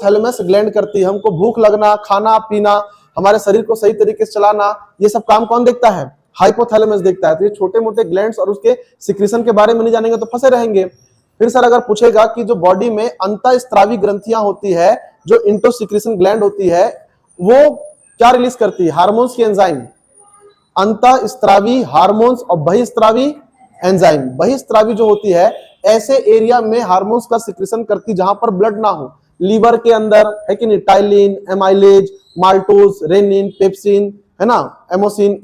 Hypothalamus gland करती है। हमको भूख लगना, खाना पीना, हमारे शरीर को सही तरीके से चलाना, ये सब काम कौन देखता है? हाइपोथैलेमस देखता है। तो ये छोटे मोटे ग्लैंड्स और उसके सिक्रीशन के बारे में नहीं जानेंगे तो फंसे रहेंगे। फिर सर अगर पूछेगा कि जो बॉडी में अंतःस्रावी ग्रंथियां होती है, जो इंटोसिक्रीशन ग्लैंड होती है, वो क्या रिलीज करती है? हार्मोन्स की एंजाइम। अंतःस्रावी हार्मोन्स और बहिस्रावी एंजाइम। बहिस्रावी जो होती है ऐसे एरिया में हार्मोन्स का सिक्रीशन करती जहां पर ब्लड ना हो। लीवर के अंदर है कि नहीं, ptyalin, amylase, maltose, rennin, pepsin, है ना, एमोसिन,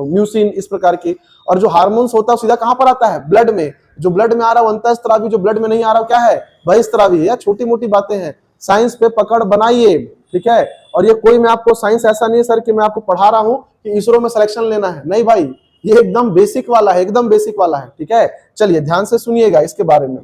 म्यूसिन, इस प्रकार की। और जो हार्मोन्स होता है सीधा कहां पर आता है? ब्लड में। जो ब्लड में आ रहा है अंतःस्रावी, जो ब्लड में नहीं आ रहा क्या है? बहिस्रावी। या छोटी मोटी बातें हैं, साइंस पे पकड़ बनाइए, ठीक है। और ये कोई मैं आपको साइंस ऐसा नहीं है सर कि मैं आपको पढ़ा रहा हूं कि इसरो में सिलेक्शन लेना है, नहीं भाई, ये एकदम बेसिक वाला है, एकदम बेसिक वाला है, ठीक है। चलिए ध्यान से सुनिएगा इसके बारे में।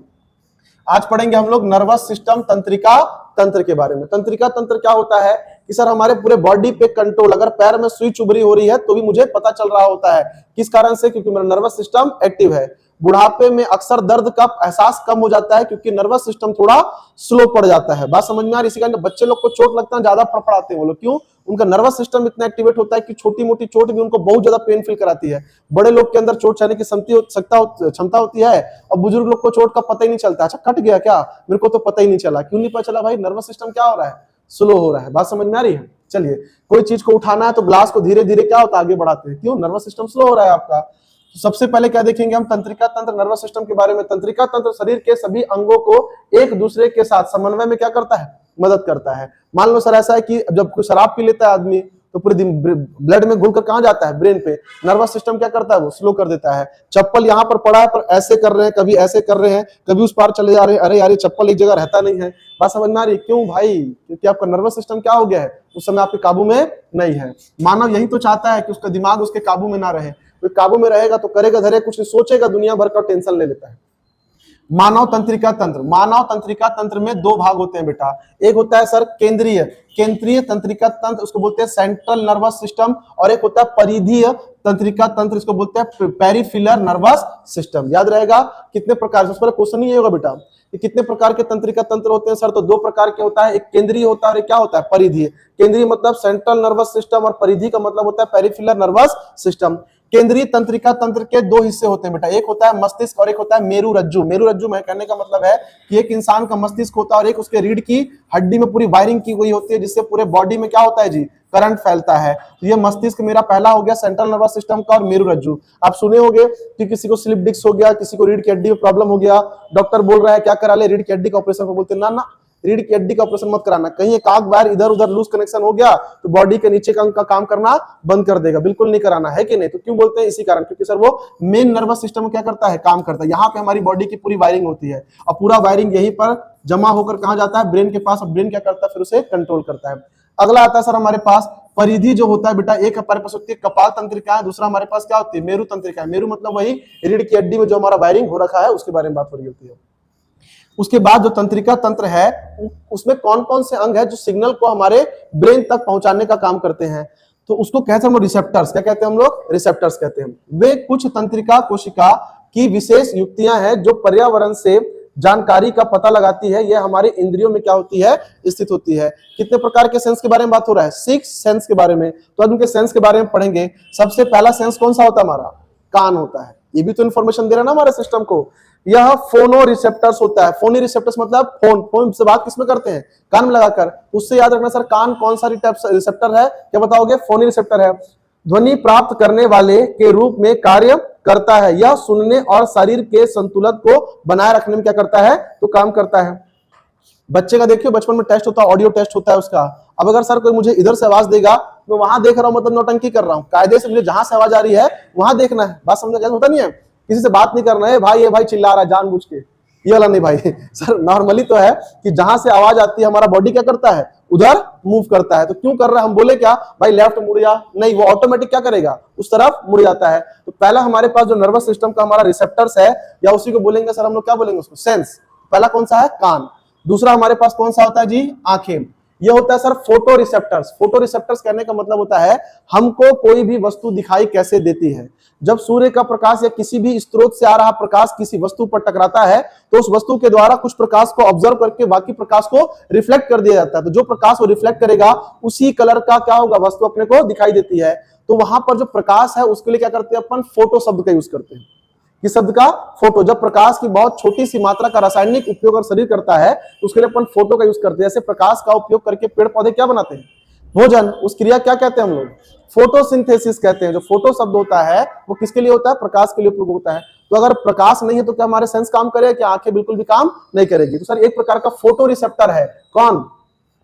आज पढ़ेंगे हम लोग नर्वस सिस्टम, तंत्रिका तंत्र के बारे में। तंत्रिका तंत्र क्या होता है कि सर हमारे पूरे बॉडी पे कंट्रोल, अगर पैर में सुई चुभ रही हो रही है तो भी मुझे पता चल रहा होता है। किस कारण से? क्योंकि मेरा नर्वस सिस्टम एक्टिव है। बुढ़ापे में अक्सर दर्द का एहसास कम हो जाता है क्योंकि नर्वस सिस्टम थोड़ा स्लो पड़ जाता है। बात समझ में आ रही है? इसी कारण बच्चे लोग को चोट लगता है, ज्यादा फड़फड़ाते हैं वो लोग। क्यों? उनका नर्वस सिस्टम इतना एक्टिवेट होता है कि छोटी मोटी चोट भी उनको बहुत ज्यादा पेन फील कराती है। बड़े लोग के अंदर चोट सहने की क्षमता होती है और बुजुर्ग लोग को चोट का पता ही नहीं चलता। अच्छा कट गया क्या, मेरे को तो पता ही नहीं चला। क्यों नहीं पता चला भाई? नर्वस सिस्टम क्या हो रहा है? स्लो हो रहा है। बात समझ में आ रही है? चलिए, कोई चीज को उठाना है तो ग्लास को धीरे धीरे क्या होता है? आगे बढ़ाते हैं। क्यों? नर्वस सिस्टम स्लो हो रहा है आपका। तो सबसे पहले क्या देखेंगे हम? तंत्रिका तंत्र, नर्वस सिस्टम के बारे में। तंत्रिका तंत्र शरीर के सभी अंगों को एक दूसरे के साथ समन्वय में क्या करता है? मदद करता है। मान लो सर ऐसा है कि जब कोई शराब पी लेता है आदमी तो पूरे दिन ब्लड में घुलकर कहां जाता है? ब्रेन पे। नर्वस सिस्टम क्या करता है? वो स्लो कर देता है। चप्पल यहां पर पड़ा है पर ऐसे कर रहे हैं, कभी ऐसे कर रहे हैं, कभी उस पार चले जा रहे हैं, अरे यार ये चप्पल एक जगह रहता नहीं है। बात समझ में आ रही है? क्यों भाई? क्योंकि आपका नर्वस सिस्टम क्या हो गया है? उस समय आपके काबू में नहीं है। मानव यही तो चाहता है कि उसका दिमाग उसके काबू में ना रहे। तो काबू में रहेगा तो करेगा धरे कुछ सोचेगा, दुनिया भर का टेंशन ले लेता है। मानव तंत्रिका तंत्र। मानव तंत्रिका तंत्र में दो भाग होते हैं बेटा। एक होता है सर केंद्रीय तंत्रिका तंत्र, उसको बोलते हैं सेंट्रल नर्वस सिस्टम। और एक होता है परिधीय तंत्रिका तंत्र, इसको बोलते हैं पेरिफेरल नर्वस सिस्टम। याद रहेगा कितने प्रकार? सबसे पहले क्वेश्चन ये होगा बेटा कि कितने प्रकार के तंत्रिका तंत्र होते हैं सर? तो दो प्रकार के होता है, एक केंद्रीय होता है और एक क्या होता है? परिधीय। केंद्रीय मतलब सेंट्रल नर्वस सिस्टम और परिधि का मतलब होता है पेरिफेरल नर्वस सिस्टम। केंद्रीय तंत्रिका तंत्र के दो हिस्से होते हैं बेटा, एक होता है मस्तिष्क और एक होता है मेरुरज्जु। मेरुरज्जु में कहने का मतलब है कि एक इंसान का मस्तिष्क होता है और एक उसके रीढ़ की हड्डी में पूरी वायरिंग की हुई होती है जिससे पूरे बॉडी में क्या होता है जी? करंट फैलता है। तो ये मस्तिष्क मेरा पहला हो गया सेंट्रल नर्वस सिस्टम का। और मेरुरज्जु आप सुने होंगे कि किसी को स्लिप डिस्क हो गया, किसी को रीढ़ की हड्डी में प्रॉब्लम हो गया, डॉक्टर बोल रहा है क्या करा ले? रीढ़ की हड्डी का ऑपरेशन। बोलते ना ना, रीढ़ की हड्डी का ऑपरेशन मत कराना। कहीं एक आग वायर इधर उधर लूज कनेक्शन हो गया तो बॉडी के नीचे का अंग का काम करना बंद कर देगा। बिल्कुल नहीं कराना है कि नहीं? तो क्यों बोलते हैं? इसी कारण, क्योंकि सर वो मेन नर्वस सिस्टम क्या करता है? काम करता है। यहाँ पे हमारी बॉडी की पूरी वायरिंग होती है और पूरा वायरिंग यहीं पर जमा होकर कहाँ जाता है? ब्रेन के पास। और ब्रेन क्या करता है? फिर उसे कंट्रोल करता है। अगला आता है सर हमारे पास परिधि जो होता है बेटा। एक हमारे पास होती है कपाल तंत्रिका है, दूसरा हमारे पास क्या होती है? मेरु तंत्रिका है। मेरु मतलब वही रीढ़ की हड्डी में जो हमारा वायरिंग हो रखा है उसके बारे में बात हो रही होती है। उसके बाद जो तंत्रिका तंत्र है उसमें कौन कौन से अंग है जो सिग्नल को हमारे ब्रेन तक पहुंचाने का काम करते हैं? तो उसको कहते हैं हम रिसेप्टर्स। क्या कहते हैं हम लोग? रिसेप्टर्स कहते हैं। वे कुछ तंत्रिका कोशिका की विशेष युक्तियां हैं जो पर्यावरण से जानकारी का पता लगाती है। यह हमारे इंद्रियों में क्या होती है? स्थित होती है। कितने प्रकार के सेंस के बारे में बात हो रहा है? 6 सेंस के बारे में। तो आज उनके सेंस के बारे में पढ़ेंगे। सबसे पहला सेंस कौन सा होता है? हमारा कान होता है। ये भी तो इंफॉर्मेशन दे रहा है ना हमारे सिस्टम को। यह फोनो रिसेप्टर्स होता है। फोनी रिसेप्टर्स मतलब फोन से बात किसमें करते हैं? कान में लगाकर। उससे याद रखना सर कान कौन सा रिसेप्टर है? क्या बताओगे? फोनी रिसेप्टर है। ध्वनि प्राप्त करने वाले के रूप में कार्य करता है। यह सुनने और शरीर के संतुलन को बनाए रखने में क्या करता है? तो काम करता है। बच्चे का देखिए बचपन में टेस्ट होता है, ऑडियो टेस्ट होता है उसका। अब अगर सर कोई मुझे इधर से आवाज देगा, मैं वहां देख रहा हूं मतलब नौटंकी कर रहा हूं। कायदे से मुझे जहां से आवाज आ रही है वहां देखना है। बात समझ होता नहीं है? किसी से बात नहीं करना है, भाई ये भाई चिल्ला रहा है जानबूझ के, ये वाला नहीं भाई। सर नॉर्मली तो है कि जहां से आवाज आती है हमारा बॉडी क्या करता है? उधर मूव करता है। तो क्यों कर रहा है? हम बोले क्या भाई लेफ्ट मुड़ जा, नहीं, वो ऑटोमेटिक क्या करेगा? उस तरफ मुड़ जाता है। तो पहला हमारे पास जो नर्वस सिस्टम का हमारा रिसेप्टर्स है, या उसी को बोलेंगे सर हम लोग क्या बोलेंगे उसको? सेंस। पहला कौन सा है? कान। दूसरा हमारे पास कौन सा होता है जी? आंखें। ये होता है sir photo receptors. Photo receptors कहने का मतलब होता है हमको कोई भी वस्तु दिखाई कैसे देती है। जब सूर्य का प्रकाश या किसी भी स्रोत से आ रहा प्रकाश किसी वस्तु पर टकराता है तो उस वस्तु के द्वारा कुछ प्रकाश को ऑब्जर्व करके बाकी प्रकाश को रिफ्लेक्ट कर दिया जाता है। तो जो प्रकाश वो रिफ्लेक्ट करेगा उसी कलर का क्या होगा, वस्तु अपने को दिखाई देती है। तो वहां पर जो प्रकाश है उसके लिए क्या करते हैं अपन, फोटो शब्द का यूज करते हैं। किस शब्द का, फोटो। जब प्रकाश की बहुत छोटी सी मात्रा का रासायनिक उपयोग और शरीर करता है तो उसके लिए अपन फोटो का यूज करते हैं। जैसे प्रकाश का उपयोग करके पेड़ पौधे क्या बनाते हैं, भोजन। उस क्रिया क्या कहते हैं हम लोग, फोटोसिंथेसिस कहते हैं। जो फोटो शब्द होता है वो किसके लिए होता है, प्रकाश के लिए उपयोग होता है। तो अगर प्रकाश नहीं है तो क्या हमारे सेंस काम करेगा, क्या आंखें बिल्कुल भी काम नहीं करेगी। तो सर एक प्रकार का फोटो रिसेप्टर है कौन,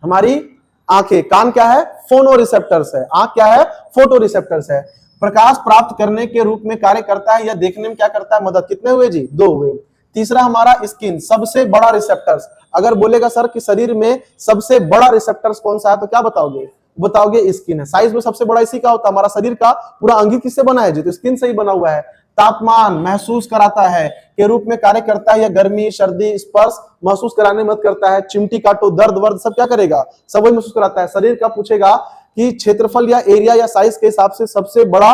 हमारी आंखें। कान क्या है, फोनो रिसेप्टर्स है। आंख क्या है, फोटो रिसेप्टर्स है। प्रकाश प्राप्त करने के रूप में कार्य करता है या देखने में क्या करता है, मदद। कितने हुए जी, 2 हुए। तीसरा हमारा स्किन, सबसे बड़ा रिसेप्टर्स। अगर बोलेगा सर कि शरीर में सबसे बड़ा रिसेप्टर्स कौन सा है तो क्या बताओगे, बताओगे स्किन है। साइज में सबसे बड़ा इसी का होता है। हमारा शरीर का पूरा अंग किससे बना है जी, तो स्किन से ही बना हुआ है। तापमान महसूस कराता है के रूप में कार्य करता है या गर्मी सर्दी स्पर्श महसूस कराने में मदद करता है। चिमटी काटो, दर्द वर्द सब क्या करेगा, सब वही महसूस कराता है। शरीर का पूछेगा कि क्षेत्रफल या एरिया या साइज के हिसाब से सबसे बड़ा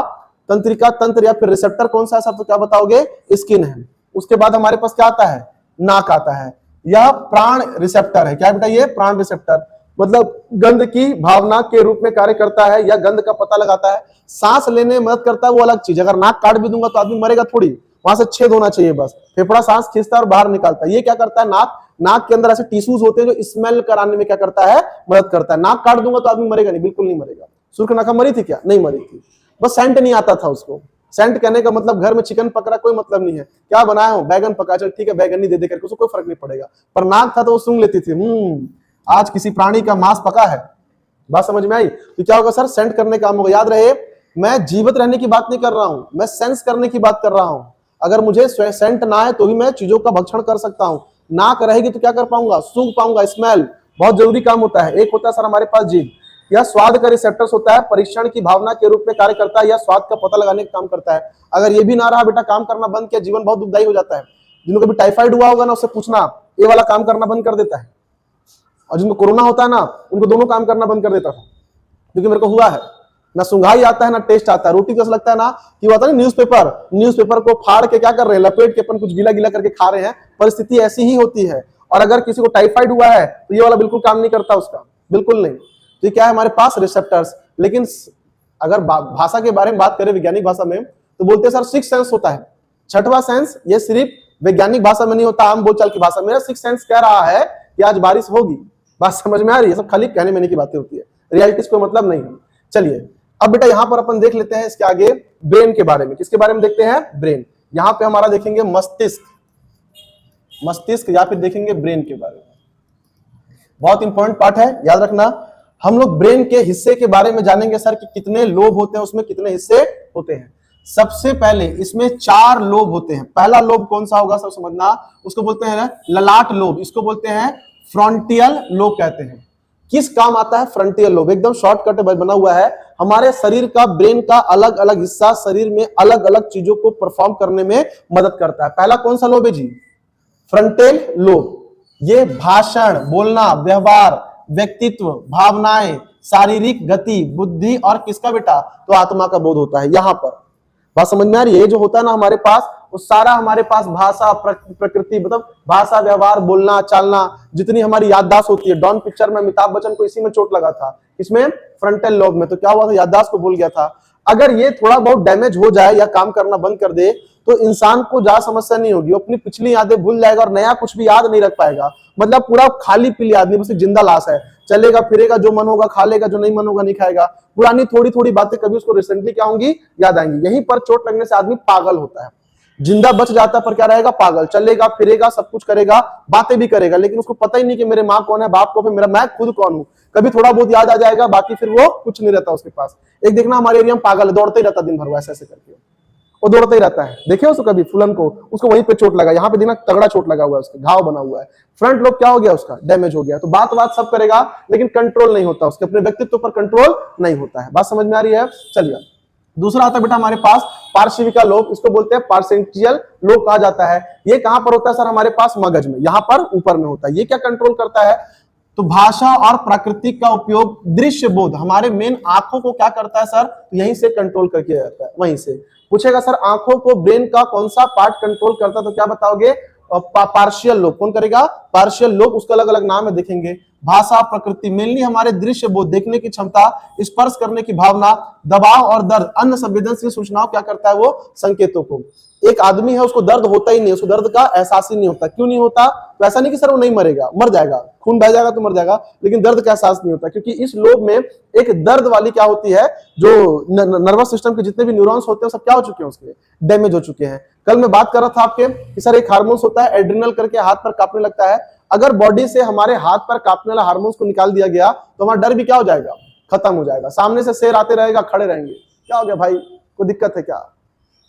तंत्रिका तंत्र या फिर रिसेप्टर कौन सा है सर, तो क्या बताओगे, स्किन है। उसके बाद हमारे पास क्या आता है, नाक आता है। यह प्राण रिसेप्टर है। क्या बेटा, ये प्राण रिसेप्टर मतलब गंध की भावना के रूप में कार्य करता है या गंध का पता लगाता है। सांस लेने में मदद करता है वो अलग चीज। अगर नाक काट भी दूंगा तो आदमी मरेगा थोड़ी, वहां से छेद होना चाहिए बस। फेफड़ा सांस खींचता है और बाहर निकालता है। ये क्या करता है, नाक। नाक के अंदर ऐसे टिश्यूज होते हैं जो स्मेल कराने में क्या करता है, मदद करता है। नाक काट दूंगा तो आदमी मरेगा नहीं, बिल्कुल नहीं मरेगा। सूर्यनखा मरी थी क्या, नहीं मरी थी, बस सेंट नहीं आता था उसको। सेंट कहने का मतलब घर में चिकन पकड़ा कोई मतलब नहीं है, क्या बनाया हो, बैगन पका, चल ठीक है बैगन नहीं दे दे करके उसको कोई फर्क नहीं पड़ेगा। पर नाक था तो वो सूंघ लेती थी, आज किसी प्राणी का मांस पका है। बात समझ में आई। तो क्या होगा सर, सेंट करने का काम होगा। याद रहे मैं जीवित रहने की बात नहीं कर रहा हूं, मैं सेंस करने की बात कर रहा हूं। अगर मुझे सेंट ना है तो भी मैं चीजों का भक्षण कर सकता हूं। नाक रहेगी तो क्या कर पाऊंगा, सूंघ पाऊंगा। स्मेल बहुत जरूरी काम होता है। एक होता है सर हमारे पास जीभ, यह स्वाद का रिसेप्टर्स होता है। परीक्षण की भावना के रूप में कार्य करता है या स्वाद का पता लगाने का काम करता है। अगर ये भी ना रहा बेटा, काम करना बंद किया, जीवन बहुत दुखदायी हो जाता है। जिनको भी टाइफाइड हुआ होगा ना, उससे पूछना, ये वाला काम करना बंद कर देता है। और जिनको कोरोना होता है ना, उनको दोनों काम करना बंद कर देता था। क्योंकि मेरे को हुआ है, ना सुंघाई आता है ना टेस्ट आता है। रोटी को ऐसा लगता है ना कि होता है न्यूज़पेपर को फाड़ के क्या कर रहे हैं, लपेट के अपन कुछ गीला गीला करके खा रहे हैं। परिस्थिति ऐसी ही होती है। और अगर किसी को टाइफाइड हुआ है तो ये वाला बिल्कुल काम नहीं करता उसका, बिल्कुल नहीं। तो क्या है हमारे पास, रिसेप्टर्स। लेकिन अगर भाषा के बारे में बात करें वैज्ञानिक भाषा में, तो बोलते हैं सर 6 सेंस होता है। 6वां सेंस, ये सिर्फ वैज्ञानिक भाषा में नहीं होता, आम बोलचाल की भाषा में। मेरा 6 सेंस कह रहा है कि आज बारिश होगी। बात समझ में आ रही है, सब खाली कहने मैंने की बातें होती है, रियलिटी से कोई मतलब नहीं है। चलिए अब बेटा यहां पर अपन देख लेते हैं इसके आगे ब्रेन के बारे में। किसके बारे में देखते हैं, ब्रेन। यहां पे हमारा देखेंगे मस्तिष्क या फिर देखेंगे ब्रेन के बारे में। बहुत इंपॉर्टेंट पार्ट है, याद रखना। हम लोग ब्रेन के हिस्से के बारे में जानेंगे सर कि कितने लोब होते हैं, उसमें कितने हिस्से होते हैं। सबसे पहले इसमें 4 लोब होते हैं। पहला लोब कौन सा होगा सब समझना, उसको बोलते हैं ललाट लोब, इसको बोलते हैं फ्रंटियल लोब कहते हैं। किस काम आता है फ्रंटियल लोब, एकदम शॉर्टकट बना हुआ है। हमारे शरीर का, ब्रेन का अलग अलग हिस्सा शरीर में अलग अलग चीजों को परफॉर्म करने में मदद करता है। पहला कौन सा लोब है जी, फ्रंटियल लोब। ये भाषण, बोलना, व्यवहार, व्यक्तित्व, भावनाएं, शारीरिक गति, बुद्धि और किसका बेटा, तो आत्मा का बोध होता है। यहां पर बात समझ में आ रही है। ये जो होता है ना हमारे पास, वो सारा हमारे पास भाषा, प्रकृति, मतलब भाषा, व्यवहार, बोलना, चालना, जितनी हमारी याददाश्त होती है। डॉन पिक्चर में अमिताभ बच्चन को इसी में चोट लगा था, इसमें फ्रंटल लोब में। तो क्या हुआ था, याददाश्त को भूल गया था। अगर ये थोड़ा बहुत डैमेज हो जाए या काम करना बंद कर दे तो इंसान को ज्यादा समस्या नहीं होगी। वो अपनी पिछली यादें भूल जाएगा और नया कुछ भी याद नहीं रख पाएगा। मतलब पूरा खाली पीली आदमी, बस जिंदा लाश है। चलेगा फिरेगा, जो मन होगा खा लेगा, जो नहीं मन होगा नहीं खाएगा। पुरानी थोड़ी थोड़ी बातें कभी उसको रिसेंटली क्या होंगी, याद आएंगी। यहीं पर चोट लगने से आदमी पागल होता है। जिंदा बच जाता पर क्या रहेगा, पागल। चलेगा फिरेगा, सब कुछ करेगा, बातें भी करेगा, लेकिन उसको पता ही नहीं कि मेरे माँ कौन है, बाप कौन है, मेरा मैं खुद कौन हूँ। कभी थोड़ा बहुत याद आ जाएगा, बाकी फिर वो कुछ नहीं रहता उसके पास। एक देखना हमारे एरिया में पागल है, दौड़ते ही रहता दिन भर, ऐसे ऐसे करके वो दौड़ता ही रहता है। देखिए उसको कभी फुलन को, उसको वहीं पे चोट लगा, यहाँ पे देखना तगड़ा चोट लगा हुआ है, उसका घाव बना हुआ है। फ्रंट लोब क्या हो गया, उसका डैमेज हो गया। तो बात सब करेगा लेकिन कंट्रोल नहीं होता, उसके अपने व्यक्तित्व पर कंट्रोल नहीं होता है। बात समझ में आ रही है। चलिए दूसरा आता है बेटा हमारे पास पार्श्विका लोब, इसको बोलते हैं पार्सेंटियल लोब कहा जाता है। ये कहां पर होता है सर, हमारे पास मगज में, यहां पर ऊपर में होता है। ये क्या कंट्रोल करता है, तो भाषा और प्राकृतिक का उपयोग दृश्य बोध, हमारे मेन आंखों को क्या करता है सर, तो यहीं से कंट्रोल करके जाता है। वहीं से पूछेगा सर आंखों को ब्रेन का कौन सा पार्ट कंट्रोल करता है, तो क्या बताओगे, पार्शियल लोब। कौन करेगा, पार्शियल लोब। उसका अलग अलग नाम है, देखेंगे। भाषा प्रकृति मेनली हमारे दृश्य बोध, देखने की क्षमता, स्पर्श करने की भावना, दबाव और दर्द, अन्य संवेदनशील सूचनाओं क्या करता है वो, संकेतों को। एक आदमी है उसको दर्द होता ही नहीं, उसको दर्द का एहसास ही नहीं होता। क्यों नहीं होता, तो ऐसा नहीं कि सर वो नहीं मरेगा, मर जाएगा, खून बह जाएगा तो मर जाएगा, लेकिन दर्द का एहसास नहीं होता, क्योंकि इस लोब में एक दर्द वाली क्या होती है, जो नर्वस सिस्टम के जितने भी न्यूरॉन्स होते हैं सब क्या हो चुके हैं, उसके डैमेज हो चुके हैं। कल मैं बात कर रहा था आपके कि सर एक हार्मोन्स होता है एड्रिनल करके, हाथ पर कांपने लगता है। अगर बॉडी से हमारे हाथ पर कांपने वाला हार्मोन्स को निकाल दिया गया तो हमारा डर भी क्या हो जाएगा, खत्म हो जाएगा। सामने से शेर आते रहेगा, खड़े रहेंगे, क्या हो गया भाई, कोई दिक्कत है क्या।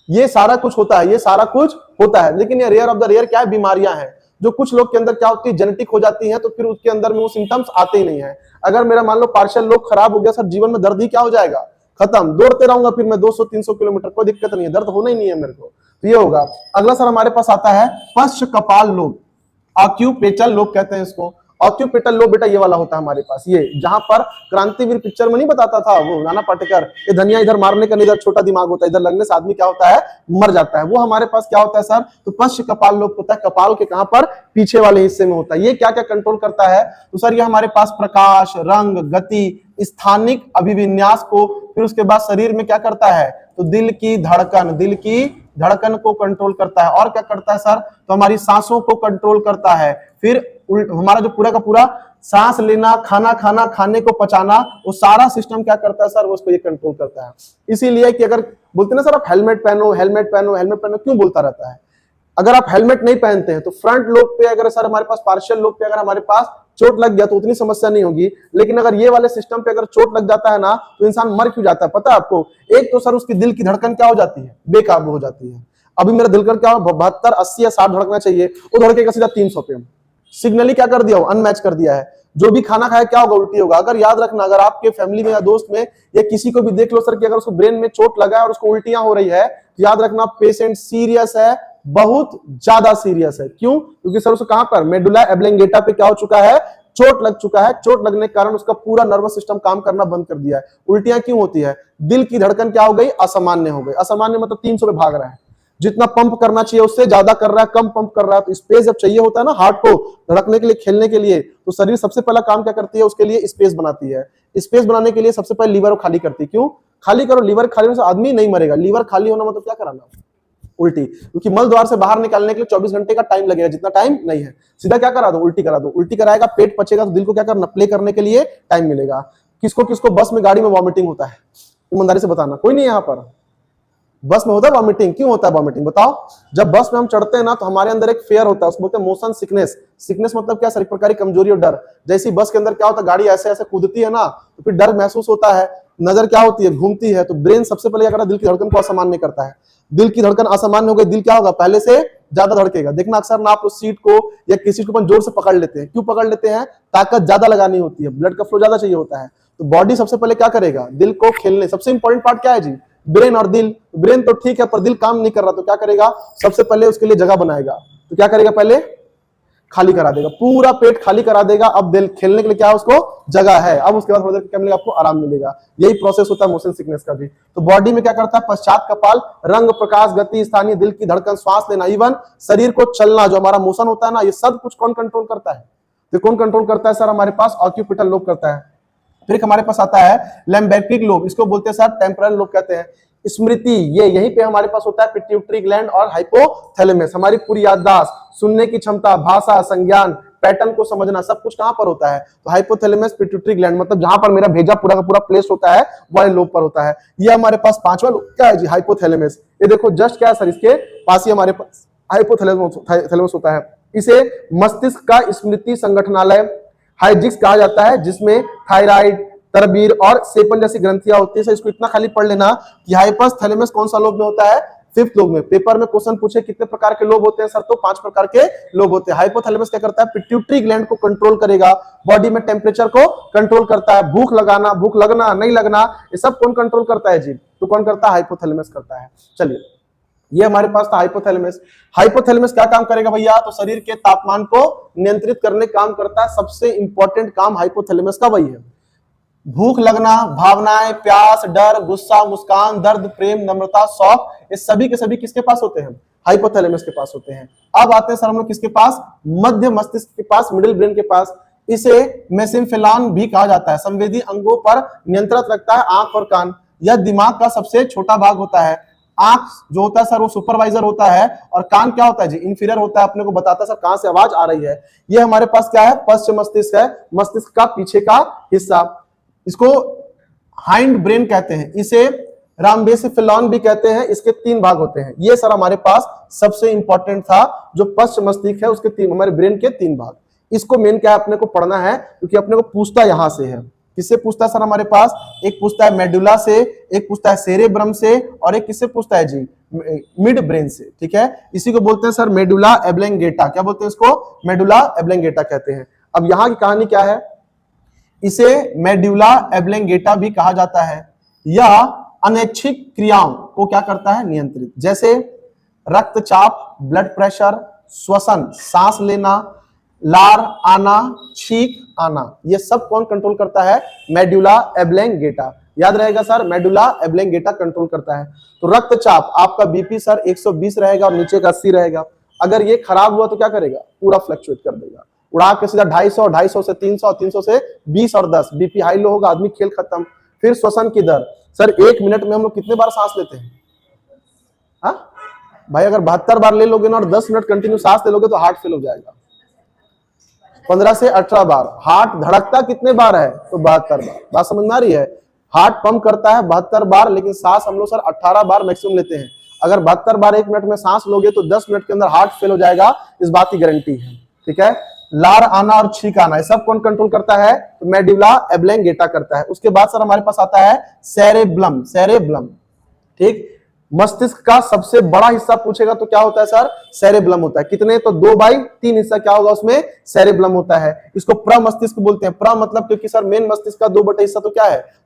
ये सारा कुछ होता है, ये सारा कुछ होता है, लेकिन ये रेयर ऑफ द रेयर क्या है, बीमारियां हैं जो कुछ लोग के अंदर क्या होती है, जेनेटिक हो जाती है, तो फिर उसके अंदर में वो सिम्टम्स आते ही नहीं है। अगर मेरा मान लो पार्शियल लोब खराब हो गया सर, जीवन में दर्द ही क्या हो जाएगा, खत्म। दौड़ते रहूंगा फिर मैं 200-300 किलोमीटर, कोई दिक्कत नहीं है, दर्द होना ही नहीं है मेरे को, तो ये होगा। अगला सर हमारे पास आता है पश्च कपाल लोब, ऑक्यूपेटल लोब कहते हैं इसको। ऑक्यूपेटल लोब बेटा ये वाला होता है हमारे पास, ये जहां पर क्रांतिवीर पिक्चर में नहीं बताता था वो नाना पाटेकर, ये धनिया इधर मारने का इधर छोटा दिमाग होता है, इधर लगने से आदमी क्या होता है, मर जाता है। वो हमारे पास क्या होता है सर, तो पश्च कपाल लोब होता है, कपाल के कहां पर, पीछे वाले हिस्से में होता है। ये क्या क्या कंट्रोल करता है, तो सर ये हमारे पास प्रकाश, रंग, गति, स्थानिक अभिविन्यास को, फिर उसके बाद शरीर में क्या करता है, तो दिल की धड़कन को कंट्रोल करता है। और क्या करता है सर, तो हमारी सांसों को कंट्रोल करता है। फिर हमारा जो पूरा का पूरा सांस लेना, खाना खाना, खाने को पचाना, वो सारा सिस्टम क्या करता है सर, वो उसको ये कंट्रोल करता है। इसीलिए कि अगर बोलते ना सर आप हेलमेट पहनो, हेलमेट पहनो, हेलमेट पहनो, क्यों बोलता रहता है, अगर आप हेलमेट नहीं पहनते हैं तो फ्रंट लोब पे अगर सर हमारे पास पार्शियल लोब पे अगर हमारे पास चोट लग गया तो उतनी समस्या नहीं होगी, लेकिन अगर ये वाले सिस्टम पे अगर चोट लग जाता है ना, तो इंसान मर क्यों जाता है पता है आपको। एक तो सर उसकी दिल की धड़कन क्या हो जाती है, बेकाबू हो जाती है। अभी मेरा दिल कर क्या 72, 80 या 60 धड़कना चाहिए, वो धड़केगा सीधा 300 पे। सिग्नली क्या कर दिया, अनमैच कर दिया है। जो भी खाना खाया क्या होगा, उल्टी होगा। अगर याद रखना, अगर आपके फैमिली में या दोस्त में या किसी को भी देख लो सर कि अगर उसको ब्रेन में चोट लगा है और उसको उल्टियां हो रही है, याद रखना पेशेंट सीरियस है, बहुत ज्यादा सीरियस है। क्यों, क्योंकि सर उसको कहां पर, मेडुला एब्लेंगेटा पे क्या हो चुका है, चोट लग चुका है। चोट लगने के कारण उसका पूरा नर्वस सिस्टम काम करना बंद कर दिया है। उल्टियां क्यों होती है, दिल की धड़कन क्या हो गई, असामान्य हो गई। असामान्य मतलब 300 पे भाग रहा है, जितना पंप करना चाहिए उससे ज्यादा कर रहा है, कम पंप कर रहा है। तो स्पेस जब चाहिए होता है ना हार्ट को धड़कने के लिए, खेलने के लिए, तो शरीर सबसे पहला काम क्या करती है, उसके लिए स्पेस बनाती है। स्पेस बनाने के लिए सबसे पहले लीवर को खाली करती है। क्यों खाली करो, लीवर खाली होने से आदमी नहीं मरेगा। लीवर खाली होना मतलब क्या कराना, उल्टी, क्योंकि मल द्वार से बाहर निकालने के लिए 24 घंटे का टाइम लगेगा, जितना टाइम नहीं है। सीधा क्या करा दो, उल्टी करा दो। उल्टी कराएगा, पेट पचेगा तो दिल को क्या करना, प्ले करने के लिए टाइम मिलेगा। किसको किसको बस में, गाड़ी में वॉमिटिंग होता है, ईमानदारी से बताना, कोई नहीं है यहाँ पर। बस में होता है वॉमिटिंग, क्यों होता है वॉमिटिंग बताओ। जब बस में हम चढ़ते हैं ना तो हमारे अंदर एक फेयर होता है, उसको बोलते हैं मोशन सिकनेस। सिकनेस मतलब क्या, सर एक प्रकार की कमजोरी और डर। जैसी बस के अंदर क्या होता है, गाड़ी ऐसे ऐसे कूदती है ना, तो फिर डर महसूस होता है, नजर क्या होती है, घूमती है। तो ब्रेन सबसे पहले क्या करता है, दिल की धड़कन को असामान्य करता है। दिल की धड़कन असामान्य हो गई, दिल क्या होगा, पहले से ज्यादा धड़केगा। देखना अक्सर ना आप उस सीट को या किसी को जोर से पकड़ लेते हैं। क्यों पकड़ लेते हैं, ताकत ज्यादा लगानी होती है, ब्लड का फ्लो ज्यादा चाहिए होता है। तो बॉडी सबसे पहले क्या करेगा, दिल को खेलने। सबसे इंपॉर्टेंट पार्ट क्या है जी, ब्रेन और दिल। ब्रेन तो ठीक है पर दिल काम नहीं कर रहा, तो क्या करेगा, सबसे पहले उसके लिए जगह बनाएगा। तो क्या करेगा, पहले खाली करा देगा, पूरा पेट खाली करा देगा। अब दिल खेलने के लिए क्या है, उसको जगह है। अब उसके बाद थोड़ी देर क्या मिलेगा, आपको आराम मिलेगा। यही प्रोसेस होता है मोशन सिकनेस का भी। तो बॉडी में क्या करता है, पश्चात कपाल, रंग, प्रकाश, गति, स्थानीय दिल की धड़कन, श्वास लेना, इवन शरीर को चलना, जो हमारा मोशन होता है ना, ये सब कुछ कौन कंट्रोल करता है, तो कौन कंट्रोल करता है सर, हमारे पास ऑक्यूपिटल लोब करता है। फिर हमारे पास आता है लैम्बर्टिक लोब, इसको बोलते हैं सर टेम्पोरल लोब कहते हैं। स्मृति, ये यहीं पे हमारे पास होता है पिट्यूटरी ग्लैंड और हाइपोथैलेमस। हमारी पूरी याददाश्त, सुनने की क्षमता, भाषा, संज्ञान, पैटर्न को समझना, सब कुछ कहां पर होता है, तो हाइपोथैलेमस पिट्यूटरी ग्लैंड, मतलब जहां पर मेरा भेजा पूरा का पूरा प्लेस होता है, वाले लोब पर होता है। ये हमारे पास पांचवा लोब क्या है जी, हाइपोथैलेमस। ये देखो जस्ट क्या है सर, इसके पास ही हमारे पास हाइपोथैलेमस होता है। इसे मस्तिष्क का स्मृति संगठनालय हाइजिक्स कहा जाता है, जिसमें थायराइड, तरबीर और सेपन जैसी ग्रंथियां होती है। इसको इतना खाली पढ़ लेना कि हाइपोथैलेमस कौन सा लोब में होता है, 5th लोब में। पेपर में क्वेश्चन पूछे कितने प्रकार के लोब होते हैं सर, तो 5 प्रकार के लोब होते हैं। हाइपोथैलेमस क्या करता है, पिट्यूटरी ग्लैंड को कंट्रोल करेगा, बॉडी में टेम्परेचर को कंट्रोल करता है, भूख लगाना, भूख लगना, नहीं लगना, ये सब कौन कंट्रोल करता है जी, तो कौन करता है, हाइपोथैलेमस करता है। चलिए ये हमारे पास था हाइपोथैलेमस। हाइपोथैलेमस क्या काम करेगा भैया? तो शरीर के तापमान को नियंत्रित करने काम करता है। सबसे इंपॉर्टेंट काम हाइपोथैलेमस का वही है। भूख लगना, भावनाएं, प्यास, डर, गुस्सा, मुस्कान, दर्द, प्रेम, नम्रता, शौक, ये सभी के सभी किसके पास होते हैं? हाइपोथैलेमस के पास होते हैं। अब आते हैं सर हम लोग किसके पास? मध्य मस्तिष्क के पास, मिडिल ब्रेन के पास। इसे मेसेंफेलॉन भी कहा जाता है। संवेदी अंगों पर नियंत्रण रखता है, आंख और कान। यह दिमाग का सबसे छोटा भाग होता है। आंख जो होता है सर वो सुपरवाइजर होता है, और कान क्या होता है जी? इंफीरियर होता है, अपने को बताता है सर कहां से आवाज आ रही है। ये हमारे पास क्या है? पश्च मस्तिष्क है, मस्तिष्क का पीछे का हिस्सा। इसको हाइंड ब्रेन कहते हैं, इसे रामबेसिफेलॉन भी कहते हैं। इसके 3 भाग होते हैं। ये सर हमारे पास सबसे इंपॉर्टेंट था, जो पश्च मस्तिष्क है उसके 3, हमारे ब्रेन के 3 भाग। इसको मेन क्या है अपने को पढ़ना है, क्योंकि अपने को पूछता यहां से है। किससे पूछता है सर? हमारे पास एक पूछता है मेडुला से, एक पूछता है सेरेब्रम से, और एक किससे पूछता है जी? मिड ब्रेन से। ठीक है, इसी को बोलते हैं सर मेडुला एब्लेंगेटा। क्या बोलते हैं इसको? मेडुला एब्लेंगेटा कहते हैं। अब यहाँ की कहानी क्या है? इसे मेडुला एब्लेंगेटा भी कहा जाता है। यह अनैच्छिक क्रियाओं को क्या करता है? नियंत्रित। जैसे रक्तचाप, ब्लड प्रेशर, श्वसन, सांस लेना, लार आना, छींक आना, ये सब कौन कंट्रोल करता है? मेडुला एब्लेंगेटा। याद रहेगा सर, मेडुला एब्लेंगेटा कंट्रोल करता है। तो रक्तचाप, आपका बीपी सर 120 रहेगा और नीचे का 80 रहेगा। अगर ये खराब हुआ तो क्या करेगा? पूरा फ्लक्चुएट कर देगा, उड़ा के सीधा 250, 250 से 300, 300 से 20 और 10। बीपी हाई लो होगा, आदमी खेल खत्म। फिर श्वसन की दर, सर 1 मिनट में हम लोग कितने बार सांस लेते हैं? हाँ भाई, अगर 72 बार ले लोगे ना और 10 मिनट कंटिन्यू सांस ले लोगे तो हार्ट फेल हो जाएगा। 15 से 18 बार। हार्ट धड़कता कितने बार है? तो 72 बार। बात समझ में आ रही है? हार्ट पंप करता है 72 बार, लेकिन सांस हम लोग सर 18 बार मैक्सिमम लेते हैं। अगर 72 बार 1 मिनट में सांस लोगे तो 10 मिनट के अंदर हार्ट फेल हो जाएगा, इस बात की गारंटी है। ठीक है, लार आना और छींक आना, सब कौन कंट्रोल करता है? तो मेडुला एब्लेंगेटा करता है। उसके बाद सर हमारे पास आता है सेरेब्लम। सेरेब्लम, ठीक, मस्तिष्क का सबसे बड़ा हिस्सा पूछेगा तो क्या होता है सर? सेरेब्लम होता है। कितने? तो 2/3 हिस्सा क्या होगा उसमें? सेरेब्लम होता है। इसको प्रमस्तिष्क बोलते हैं। प्र मतलब, क्योंकि सर मेन मस्तिष्क का 2 बटा हिस्सा तो क्या है? तो